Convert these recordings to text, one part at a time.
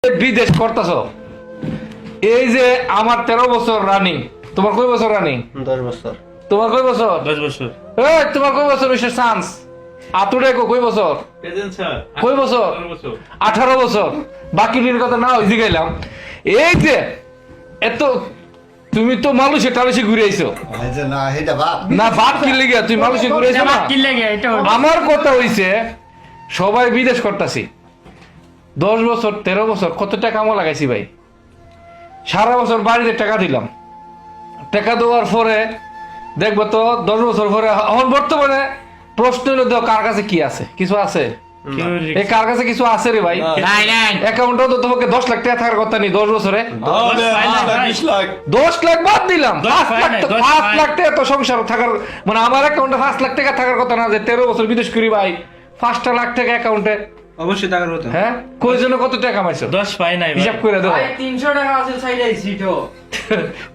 বিদেশ করতেছ, এই যে আমার 13 বছর রানিং, তোমার কয় বছর রানিং? 10 বছর। তোমার কয় বছর? 10 বছর। এই তোমার কয় বছর হইছে চান্স? আতুরে কয় বছর? প্রেজেন্ট স্যার কয় বছর? 18 বছর। বাকি দিন কথা না হইছি গেলাম। এই যে এত তুমি তো মালয়েশিয়া টালয়েশিয়া ঘুরে আইছো এই যে না এটা বাপ না, বাপ কি লেগে তুই মালয়েশিয়া ঘুরে আইছো না? কি লাগে এটা? আমার কথা হইছে সবাই বিদেশ করতেছি, 10 বছর 13 বছর কত টাকা আমার লাগাইছি ভাই। সারা বছর বাড়িতে টাকা দিলাম, টাকা দেওয়ার পরে দেখবো তো 10 বছর পরে এখন বর্তমানে প্রশ্ন হলো দাও কার কাছে কি আছে? কিছু আছে? এই কার কাছে কিছু আছে রে ভাই? নাই নাই অ্যাকাউন্টে তো তোমাকে 10 লাখ টাকা থাকার কথা নেই 10 বছরে। 10 লাখ বাদ দিলাম, 5 লাখ টাকা তো সংসার থাকার, মানে আমার অ্যাকাউন্টে 5 লাখ টাকা থাকার কথা না যে 13 বছর বিদেশ করি ভাই 5 লাখ টাকা অ্যাকাউন্টে। অবশ্যই টাকার কথা। হ্যাঁ, কই জন্য কত টাকা কামাইছো? 10 পাই নাই হিসাব করে দাও। ভাই 300 টাকা আছে সাইডে সিটো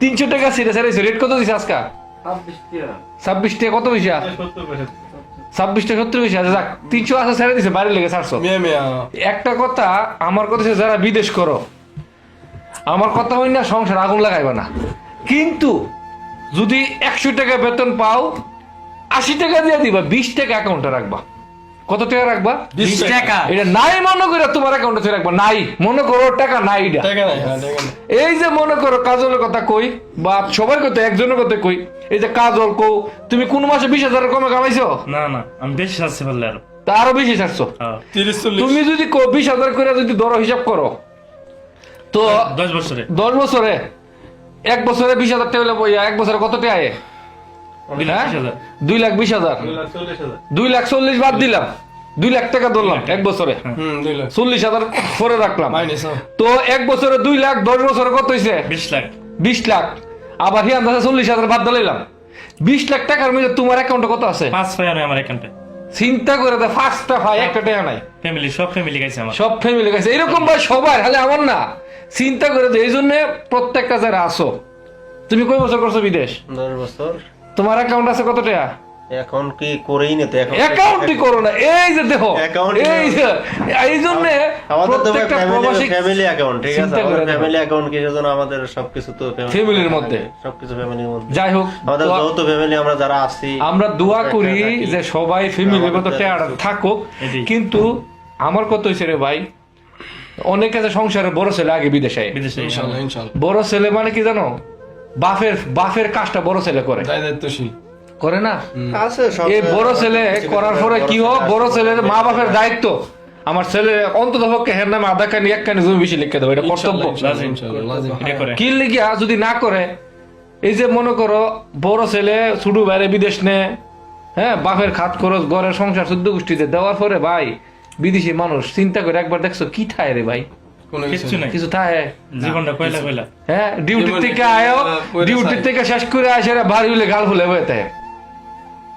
300 টাকা সিটে সারাইছো, রেট কত দিছে আজকে? 26 টাকা কত পয়সা? 26 টাকা 70 পয়সা। যাক 300 আছে ছেড়ে দিছে, বাড়ি লেগে 400। একটা কথা আমার কথা হচ্ছে, যারা বিদেশ করো আমার কথা হই না সংসার আগুন লাগাইবা না, কিন্তু যদি 100 টাকা বেতন পাও 80 টাকা দিয়ে দিবা, 20 টাকা অ্যাকাউন্টে রাখবা। কত টাকা রাখবা? 20 টাকা। এটা নাই মনে করে তোমার অ্যাকাউন্টে রাখবা, নাই মনে করো টাকা নাই এটা। এই যে মনে করো কাজলের কথা কই, বা সবার কথা একজনের কথা কই, এই যে কাজল কও তুমি কোন মাসে 20,000 কমে কামাইছো? না না, আমি বেশি চাচ্ছি বললে আরো। তা আরো বেশি ছাড়ছো। 30-40 তুমি যদি 20,000 করে যদি ধরো হিসাব করো তো 10 বছরে 10 বছরে 1 বছরে 20,000 টাকা হলে বইয়া 1 বছরে কত টাকা আয়? 2,20,000 2,20,000 2,40,000 বাদ দিলাম, 2 লাখ টাকা ধরলাম 1 বছরে, 40,000 পরে রাখলাম। তো 1 বছরে 2 লাখ, 10 বছরে কত হইছে? 20 লাখ। 20 লাখ। আবার হিয়ান 40,000 বাদ দিলাম, 20 লাখ টাকার মধ্যে তোমার অ্যাকাউন্টে কত আছে? 5 পাই আমি আমার অ্যাকাউন্টে। চিন্তা করে দে, 5টা ভাই, একটা টাকা নাই। ফ্যামিলি সব ফ্যামিলি গাইছে আমার। সব ফ্যামিলি কাছে এরকম ভাই সবার, হলে আমার না। চিন্তা করে দে, এই জন্য প্রত্যেকটা যারা আসো, তুমি কয় বছর করছো বিদেশ? 10 বছর। তোমার অ্যাকাউন্ট আছে কত টাকা? এখন কি করেই না তো এখন অ্যাকাউন্টই করো না, এই যে দেখো Account এই যে এই জন্য আমাদের তো প্রত্যেকটা প্রবাসী ফ্যামিলি অ্যাকাউন্ট, ঠিক আছে? চিন্তা করে আমাদের দেখো। ফ্যামিলি অ্যাকাউন্ট কিসের জন্য? আমাদের সবকিছু তো ফ্যামিলির মধ্যে। সবকিছু ফ্যামিলির মধ্যে। যাই হোক, আমাদের যৌথ ফ্যামিলি, আমরা যারা আছি আমরা দোয়া একটা করি থাকি। যে সবাই ফ্যামিলির মতো আমাদের টাকা থাকুক। এটাই। কিন্তু আমার কত হয়েছে রে ভাই, অনেক আছে সংসারে বড় ছেলে আগে বিদেশে, বিদেশে বড় ছেলে মানে কি জানো, বাপের কাজটা বড় ছেলে করে, করে না? আছে সব। এই বড় ছেলে করার পরে কি হোক, বড় ছেলের মা বাপের দায়িত্ব, আমার ছেলে অন্তত পক্ষে হের নামে আধা কানি 1 কানি জমি বেশি লিখে দেবো, এটা কর্তব্য। এটা করে। কি লিখিয়া যদি না করে, এই যে মনে করো বড় ছেলে ছুটু বাইরে বিদেশ নে, হ্যাঁ, বাপের খাত খরচ ঘরের সংসার 14 গোষ্ঠীতে দেওয়ার পরে ভাই বিদেশি মানুষ চিন্তা করে একবার দেখছো কি থায় রে ভাই? কিচ্ছু নাই, কিছু থায়? জীবনটা কয়লা কয়লা। হ্যাঁ, ডিউটি থেকে আয়ো, ডিউটি থেকে শেষ করে আসে বাড়ি হইলে গাল ফুলে বইতে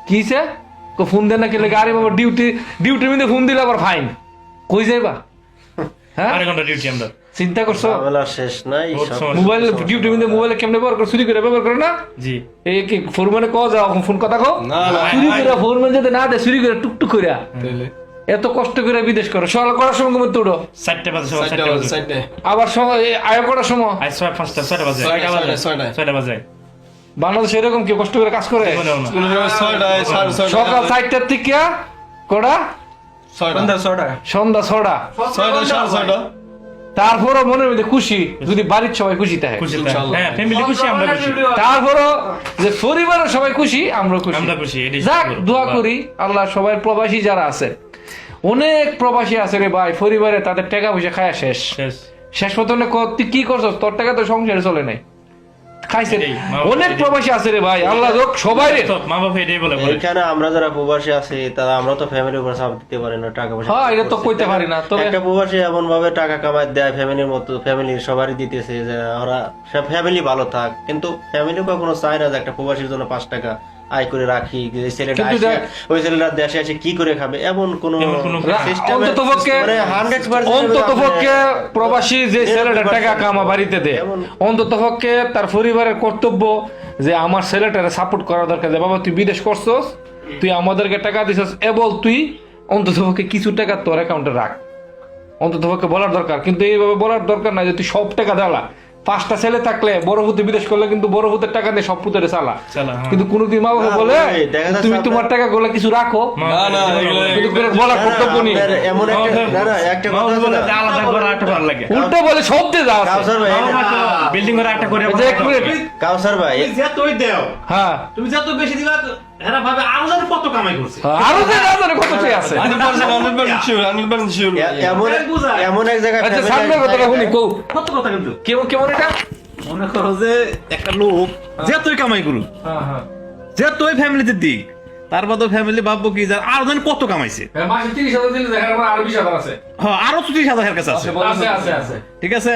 কিছে ফোন দেন না, কেলে গাড়ি বাবা ডিউটির মধ্যে ফোন দিলে আবার ফাইন, কই যাইবা? হ্যাঁ, 8 ঘন্টা ডিউটি আমরা। চিন্তা করছো? ঝামেলা শেষ নাই। বহুত সব- সমস্যা। মোবাইল ডিউটির মধ্যে মোবাইলে কেমনে ব্যবহার করে, চুরি করে ব্যবহার করে না? জি। এই কি ফোন মানে কও যাও ফোন কথা কও, চুরি করে ফোন মানে যদি না দে, চুরি করে টুকটুক করে এত কষ্ট করে বিদেশ করো, সকাল করার সময় ঘুমে উঠো, 4টা বাজে, সকাল 4টা বাজে। আবার সময় আয় করার সময় আজ 6টা বাজে। 6টা বাজে। বাংলাদেশ এরকম কি কষ্ট করে কাজ করে? মনেও না। সকাল 4টার থেকে কটা সন্ধ্যা 6টা, তারপরও মনের মধ্যে খুশি যদি বাড়ির সবাই খুশি থাকে, খুশি থাকে। হ্যাঁ, ফ্যামিলি খুশি, আমরা খুশি। তারপরও যে পরিবারের সবাই খুশি আমরা খুশি। আমরা খুশি, এটাই যাক, শুকর। দোয়া করি আল্লাহ সবাই প্রবাসী যারা আছে, অনেক প্রবাসী আছে রে ভাই, পরিবারে তাদের টাকা পয়সা খায়া শেষ শেষ। পর্যন্ত তুই কি করছস, তোর টাকা তো সংসারে চলে নাই, খাইছে। এটাই, মা অনেক বাবা প্রবাসী আছে রে ভাই, আল্লাহ যোগ সবাই রে। তো মা বাবা এটাই বলে বলে। এখানে আমরা যারা প্রবাসী আছি তারা আমরা তো ফ্যামিলির উপর চাপ দিতে পারি না, টাকা পয়সা। হ্যাঁ, এটা তো কইতে পারি না, তবে একটা প্রবাসী এমন ভাবে টাকা কামায় দেয় ফ্যামিলির মতো, ফ্যামিলির সবারই দিতেছে যে ওরা ফ্যামিলি ভালো থাক, কিন্তু ফ্যামিলি কখনো চায় না যে একটা প্রবাসীর জন্য 5 টাকা আয় করে রাখি, এই ছেলেটা কিন্তু আসে, ওই ছেলেটা দেশে আসে কি করে খাবে, এমন কোন অন্তত পক্ষে প্রবাসী যে ছেলেটা টাকা কামা বাড়িতে দেয়, অন্তত পক্ষে তার পরিবারের কর্তব্য যে আমার ছেলেটারে সাপোর্ট করা দরকার, যে বাবা তুই বিদেশ করছস, তুই আমাদেরকে টাকা দিছস, এবল তুই অন্তত পক্ষে কিছু টাকা তোর অ্যাকাউন্টে রাখ, অন্তত পক্ষে বলার দরকার, কিন্তু এইভাবে বলার দরকার নাই যে তুই সব টাকা দেলা। 5টা ছেলে থাকলে বড় ভূতে বিদেশ করলে কিন্তু বড় ভূতের টাকা দিয়ে সব পুতের চালা, হ্যাঁ। কিন্তু কোনদিন মা বাবা না, বলে ভাই, দেখা যাচ্ছে তুমি আপনার- তোমার টাকা গুলো কিছু রাখো, কিন্তু কোনো বলার কর্তব্য নেই। এমন একটা একটা কথা আছে না, আলাদা করে আরেকটা ভালো লাগে উল্টা বলে সব দিয়ে যাওয়া আছে। কাউসার ভাই বিল্ডিং করে একটা করে এই যে এক মিনিট, কাউসার ভাই যতই দেও হ্যাঁ তুমি যত বেশি দিবা এরা ভাবে আরো জানি কত কামাই করছে। আরো যে না জানে কত টাকা আছে। এমন এমন এক জায়গায় আচ্ছা family সামনের কথাটা শুনি কৌ, সত্য কথা কিন্তু কেমন কেমন এটা? মনে করো যে একটা লোক যতই কামাই করুক হ্যাঁ হ্যাঁ, যতই ফ্যামিলিতে দিক তারপর ফ্যামিলি ভাববো কি যে আরো জানি কত কামাইছে। মাসে 30,000 দিলে দেখার পর আরো 20,000 আছে। হ্যাঁ আরো 30,000 কাছে আছে। আছে আছে আছে। ঠিক আছে,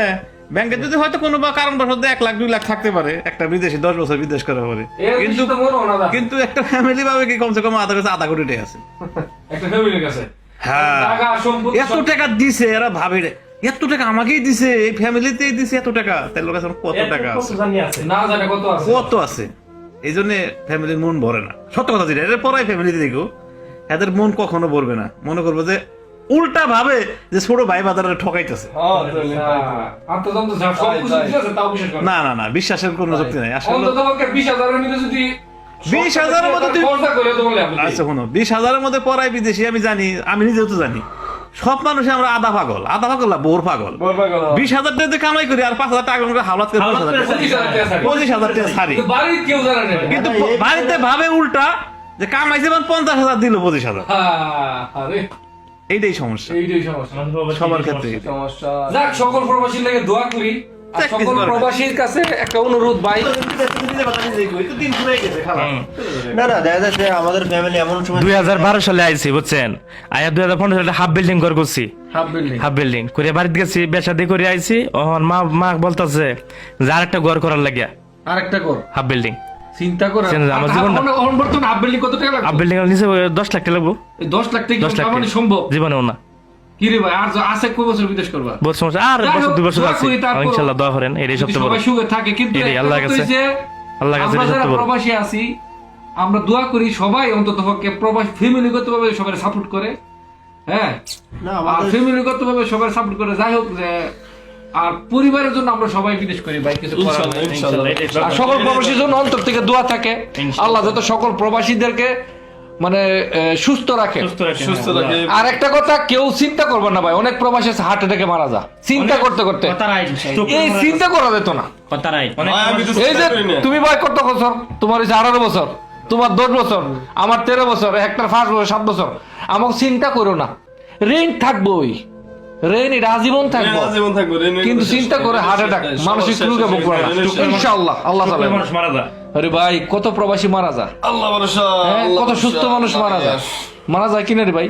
ব্যাংকে যদি হয়তো কোনো বা কারণবশত 1 লাখ 2 লাখ থাকতে পারে, একটা বিদেশি 10 বছর বিদেশ করা পারে, এর কিন্তু কিছু তো মনে হয় না। কিন্তু একটা ফ্যামিলি ভাবে কি কমসে কম আধা কোটি টাকা আছে। একটা ফ্যামিলির কাছে হ্যাঁ টাকা সম্পত্তি এত টাকা দিছে, এরা ভাবে রে, এত টাকা আমাকেই দিছে, এই ফ্যামিলিতেই দিছে এত টাকা, তার লোক এখন কত টাকা আছে, না জানে কত আছে। কত আছে। এই জন্য ফ্যামিলির মন ভরে না, সত্য কথা যেটা, এর পরাই ফ্যামিলিতে দেখো এদের মন কখনো ভরবে না, মনে করবো যে উল্টা ভাবে যে ছোট ভাই বাজারে ঠকাইতেছে। আন্তর্জাতিক যা সবকিছু দিয়েছে তাও বিশ্বাস করে না। না না না, বিশ্বাসের কোনো যুক্তি নাই আসলে। অন্তত পক্ষে 20,000 এর মধ্যে যদি 20,000 এর মধ্যে তুই- খরচা করে তো বলে আপনি। আচ্ছা শোনো, 20,000 মধ্যে পড়াই বিদেশি, আমি জানি, আমি নিজেও তো জানি সব মানুষ আমরা আধা পাগল না বোর পাগল। 20,000 টাকা দিয়ে কামাই করি আর 5,000 টাকা করে হাওলাত করে 25,000 টাকা ছাড়ি, কিন্তু বাড়ির কেউ জানে না। কিন্তু বাড়িতে ভাবে উল্টা যে কামাইছে 50,000 দিল 25,000। আরে এইটাই সমস্যা এইটাই সমস্যা। সবার ক্ষেত্রে। যাক, সকল প্রবাসীর লাগে দোয়া করি, আর সকল প্রবাসীর কাছে একটা অনুরোধ ভাই, না না দেখা যাচ্ছে আমাদের ফ্যামিলি এমন সময় 2012 সালে আইছি বুঝছেন, আয়া 2015 সালে হাফ বিল্ডিং ঘর করছি, হাফ বিল্ডিং হাফ বিল্ডিং করে বাড়িতে গেছি, বেশাদি করে আইছি, ওহন মা বলতাছে যে আরেকটা ঘর করার লাগিয়া আরেকটা কর, হাফ বিল্ডিং। চিন্তা করে আমার জীবনটা- বর্তমানে হাফ বিল্ডিং কত টাকা লাগবে? হাফ বিল্ডিং এর নিচে 10 লাখ টাকা লাগবো, 10 লাখ টাকা 10 লাখ কামানো টাকা। সম্ভব? জীবনেও না, কি রে ভাই, আর আছে কয় বছর বিদেশ করবা? বহুত সমস্যা, আর যাই বছর হোক, 2 বছর দোয়া আছে, করি তারপর। ইনশাআল্লাহ দোয়া করেন, এটাই যদি সবচেয়ে বড়। সবাই সুখে থাকে, কিন্তু এটাই একটা আল্লাহর কথা কাছে- হইছে, আল্লাহর কাছে আমরা এটাই যারা সবচেয়ে বড়। প্রবাসী আছি, আমরা দোয়া করি সবাই অন্তত পক্ষে প্রবাসী ফ্যামিলিগত ভাবে সবাই সাপোর্ট করে, হ্যাঁ, না আর আমাদের ফ্যামিলিগত ভাবে সবাই সাপোর্ট করে। যাই হোক, যে আর পরিবারের জন্য আমরা সবাই বিদেশ করি ভাই, কিছু করার নেই। ইনশাআল্লাহ, এটাই সব- আর সকল প্রবাসীর জন্য অন্তর থেকে দোয়া থাকে, আল্লাহ যত সকল প্রবাসীদেরকে মানে সুস্থ রাখে। সুস্থ রাখে। আর একটা কথা, কেউ চিন্তা করবে না ভাই, অনেক প্রবাসী হার্ট অ্যাটাকে মারা যায় চিন্তা করতে করতে, এই চিন্তা করা যেত না। এই যে তুমি ভাই কত বছর, তোমার হচ্ছে 18 বছর, তোমার 10 বছর, আমার 13 বছর, একটা 5 বছর 7 বছর, আমাকে চিন্তা করো না, রেন থাকবোই, রেন এটা আজীবন থাকবো, কিন্তু চিন্তা করে হার্ট অ্যাটাক মানসিক রোগে ভুগবো না ইনশাআল্লাহ। আল্লাহ তাআলা, মানুষ মারা যায়, আরে ভাই কত প্রবাসী মারা যায়, হ্যাঁ, কত সুস্থ মানুষ মারা যায় কিনা রে ভাই,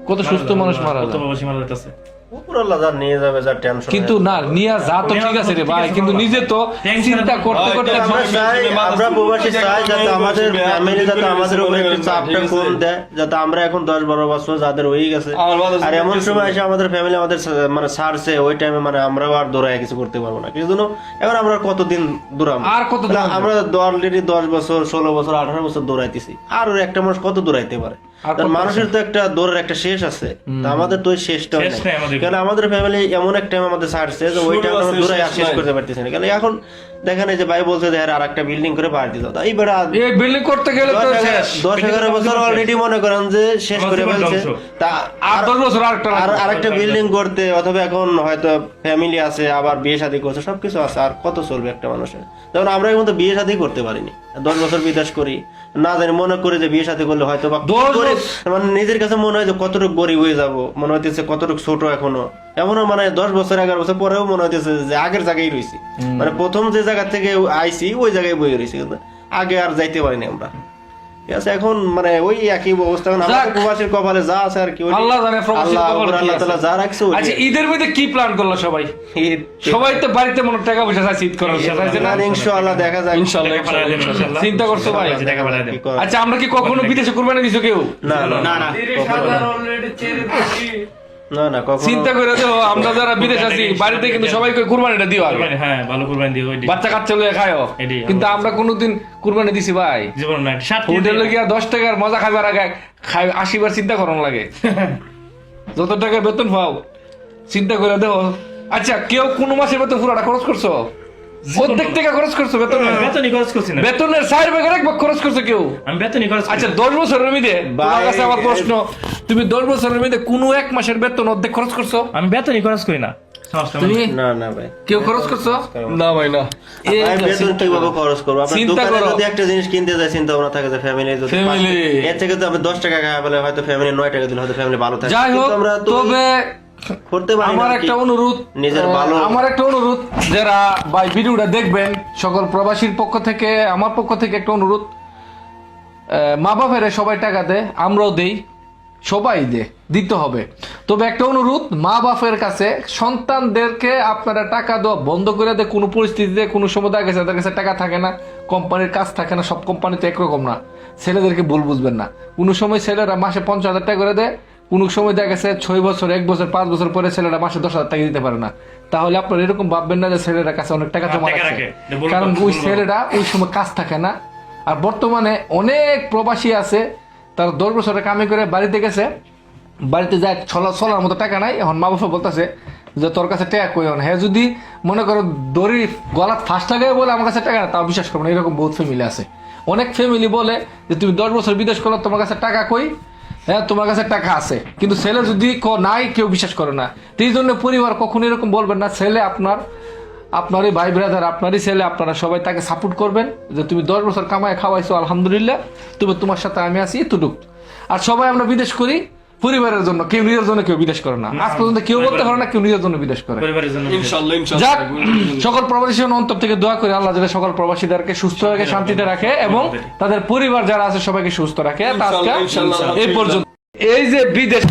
কত সুস্থ মানুষ মারা কত যায়। প্রবাসী মারা যাইতাছে। উপর আল্লাহ যা নিয়ে যাবে, যা টেনশন কিন্তু না নিয়ে যা তো ঠিক আছে রে ভাই, কিন্তু নিজে তো চিন্তা করতে করতে আমরা চাই, আমরা প্রবাসী চাই যাতে আমাদের ফ্যামিলি যাতে আমাদের উপরে একটু চাপটা কম দেয়, যাতে আমরা এখন 10-12 বছর যাদের হয়ে গেছে, আর এমন সময় এসে আমাদের ফ্যামিলি আমাদের মানে ছাড়ছে, ওই টাইমে মানে আমরাও আর দৌড়ায় কিছু করতে পারবো না, কিন্তু এখন আমরা কতদিন দৌড়াবো, আর কত দৌড়াবো? আমরা অলরেডি 10 বছর 16 বছর 18 বছর দৌড়াইতেছি, আর ওর একটা মানুষ কত দৌড়াইতে পারে? আর কত মানুষের তো একটা দৌড়ের একটা শেষ আছে, তা আমাদের তো ওই শেষটা শেষ নেই আমাদের। কারণ আমাদের ফ্যামিলি এমন একটা টাইম আমাদের ছাড়ছে যে ওই টাইম আমরা দৌড়াই আর শেষ করতে পারতেছি না, কারণ এখন দেখেন এই যে ভাই বলছে যে আর একটা বিল্ডিং করে পার দিতে হবে, এই বেড়া এই বিল্ডিং করতে গেলে তো শেষ, 10-11 বছর অলরেডি মনে করেন যে শেষ করে জীবন ফেলছে, ধ্বংস। তা আর 10 বছর আরেকটা আরেকটা বিল্ডিং করতে, অথবা এখন হয়তো ফ্যামিলি আছে, আবার বিয়ে শাদী করছে, সবকিছু আছে, আর কত চলবে একটা মানুষের? যেমন আমরা এখন তো বিয়ে শাদী করতে পারিনি, 10 বছর বিদেশ করি, না জানি মনে করি যে বিয়ে শাদী করলে হয়তো বা 10 গরিব, মানে নিজের কাছে মনে হয় যে কতটুকু গরিব হয়ে যাবো, মনে হইতেছে কতটুকু ছোট এখনো, এমনও মানে 10 বছর 11 বছর পরেও মনে হইতেছে যে আগের জায়গায় রয়েছি, মানে প্রথম যে জায়গা থেকে আইছি ওই জায়গায় বয়ে রয়েছি, কিন্তু আগে আর যাইতে পারিনি আমরা। ঠিক আছে, এখন মানে ওই একই অবস্থা, এখন আমাদের প্রবাসীর কপালে যা আছে আর কি, ওই আল্লাহ জানে প্রবাসীর আল্লাহ কপালে কি আল্লাহ আছে। তাআলা যা রাখছে ওই আচ্ছা, ঈদের মধ্যে কি প্ল্যান করলো সবাই? সবাই তো বাড়িতে মনে টাকা পয়সা চাইছে ঈদ করার, চাইছে না? ইনশাআল্লাহ দেখা যায়, ইনশাআল্লাহ চিন্তা করছো ভাই? টাকা বাড়ায় দেন। কি করা- আচ্ছা, আমরা কি কখনো বিদেশে কুরবানি দিছো কেউ? না না না না না না কখনো চিন্তা করে দেখো, আমরা যারা বিদেশ আছি বাড়িতে কিন্তু সবাইকে কুরবানিটা দিও আগে, কুরবানি, হ্যাঁ ভালো কুরবানি দিয়ে ওই বাচ্চা কাচ্চা লয়ে খায়ও, এটাই কিন্তু আমরা কোনোদিন কুরবানি দিছি ভাই? জীবন না 60 হোটেলে গিয়া 10 টাকার মজা খাবার আগে 80 বার চিন্তা করন লাগে, যত টাকা বেতন পাও চিন্তা করে দেখো। আচ্ছা কেউ কোন মাসের বেতন পুরোটা খরচ করছো? অর্ধেক টাকা খরচ করছো বেতনে? বেতনই খরচ করছি না, বেতনের 4 ভাগের 1 ভাগ খরচ করছো কেউ? আমি বেতনই খরচ আচ্ছা 10 বছরের মধ্যে তোমার কাছে আমার প্রশ্ন, তুমি 10 বছরের মধ্যে কোন এক মাসের বেতন অর্ধেক খরচ করছো? আমি বেতনই খরচ করি না। তুমি না না ভাই, কেউ খরচ করছো? না ভাই না। এই ভাই বেতন কিভাবে খরচ করবো? আপনার চিন্তা দোকানে করো। যদি একটা জিনিস কিনতে যায়, চিন্তা ভাবনা থাকে যে ফ্যামিলি যদি Family। এর থেকে তো আমি 10 টাকা খাওয়া পেলে হয়তো ফ্যামিলি 9 টাকা দিলে হয়তো ফ্যামিলি ভালো থাকে। যাই হোক, কিন্তু আমরা তো তবে করতে পারি না আমার আর কি। একটা অনুরোধ, নিজের ভালো- আমার একটা অনুরোধ, যারা ভাই ভিডিওটা দেখবেন সকল প্রবাসীর পক্ষ থেকে, আমার পক্ষ থেকে একটা অনুরোধ, মা বাপের সবাই টাকা দেয়, আমরাও দেই, সবাই দিতে হবে। তবে একটা অনুরোধ, মা বাপের কাছে সন্তানদেরকে আপনারা টাকা দেওয়া বন্ধ করে দেয়। কোনো পরিস্থিতিতে কোনো সময় দেখা গেছে তাদের কাছে টাকা থাকে না, কোম্পানির কাজ থাকে না, সব কোম্পানি তো একরকম না। ছেলেদেরকে ভুল বুঝবেন না, কোনো সময় ছেলেরা মাসে 50,000 টাকা করে দেয়, কোনো সময় দেখা গেছে 6 বছর, 1 বছর, 5 বছর পরে ছেলেরা মাসে 10,000 টাকা দিতে পারে না। তাহলে আপনারা এরকম ভাববেন না যে ছেলেরা কাছে অনেক টাকা জমা টাকা রাখে, রাখে। ভুল কারণ কথা, ওই ভুল ছেলেরা ওই সময় কাজ থাকে না। আর বর্তমানে অনেক প্রবাসী আছে, তারা 10 বছরে কামে করে বাড়িতে গেছে, বাড়িতে যায় চলার মতো টাকা নাই। এখন মা বাবা বলতেছে যে তোর কাছে টাকা কই? হ্যাঁ, যদি মনে করো দড়ি গলাত ফাঁস লাগাই বলে আমার কাছে টাকা না, তাও বিশ্বাস করবো না। এরকম বহুত ফ্যামিলি আছে। অনেক ফ্যামিলি বলে যে তুমি 10 বছর বিদেশ করলে তোমার কাছে টাকা কই? হ্যাঁ, তোমার কাছে টাকা আছে, কিন্তু ছেলে যদি নাই, কেউ বিশ্বাস করে না। তো এই জন্য পরিবার কখনো এরকম বলবেন না। ছেলে আপনারই ভাই ব্রাদার, আপনারই ছেলে, আপনারা সবাই তাকে সাপোর্ট করবেন যে তুমি 10 বছর কামায় খাওয়াইছো, আলহামদুলিল্লাহ, তোমার সাথে আমি আছি, এতটুক। আর সবাই আমরা বিদেশ করি পরিবারের জন্য, কেউ নিজের জন্য কেউ বিদেশ করে না। আজ পর্যন্ত কেউ বলতে পারে না কেউ নিজের জন্য বিদেশ করে। পরিবারের জন্য ইনশাআল্লাহ যাক, ইনশাআল্লাহ। সকল প্রবাসী অন্তর থেকে দোয়া করে আল্লাহ যাতে সকল প্রবাসীদেরকে সুস্থ রেখে শান্তিতে রাখে এবং তাদের পরিবার যারা আছে সবাইকে সুস্থ রাখে। তা আজকে ইনশাআল্লাহ, এই পর্যন্ত। এই যে বিদেশ